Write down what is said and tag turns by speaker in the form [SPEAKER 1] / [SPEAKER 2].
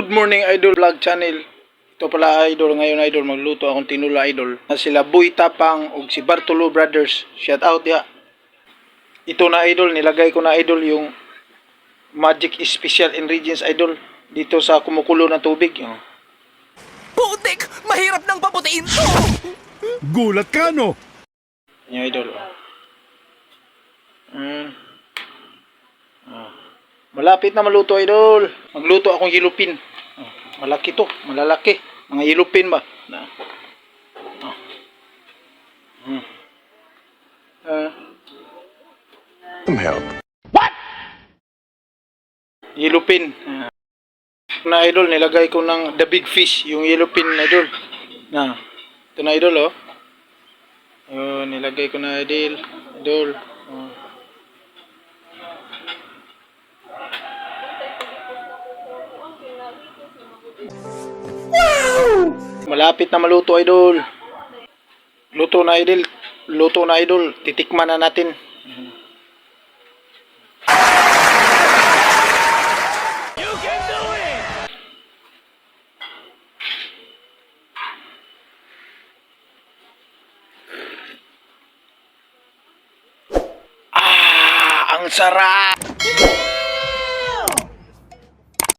[SPEAKER 1] Good morning Idol Vlog Channel. Ito pala Idol, ngayon Idol magluto akong tinula Idol. Sila Boy Tapang ug si Bartolo Brothers. Shout out ya. Ito na Idol, nilagay ko na Idol yung Magic Special Ingredients Idol dito sa kumukulo na tubig.
[SPEAKER 2] Putik! Mahirap nang paputiin to!
[SPEAKER 3] Gulat ka, no?
[SPEAKER 1] Yung Idol. Malapit na maluto Idol. Magluto akong yelupin. Malaki to, malalaki. Mga yelupin ba?
[SPEAKER 3] Some help.
[SPEAKER 1] Yelupin. Na Idol, nilagay ko ng the big fish, yung yellowfin Idol. Ito na Idol oh. Nilagay ko na Idol. Wow! Malapit na maluto Idol. Luto na Idol. Titikman na natin. Ang sarap!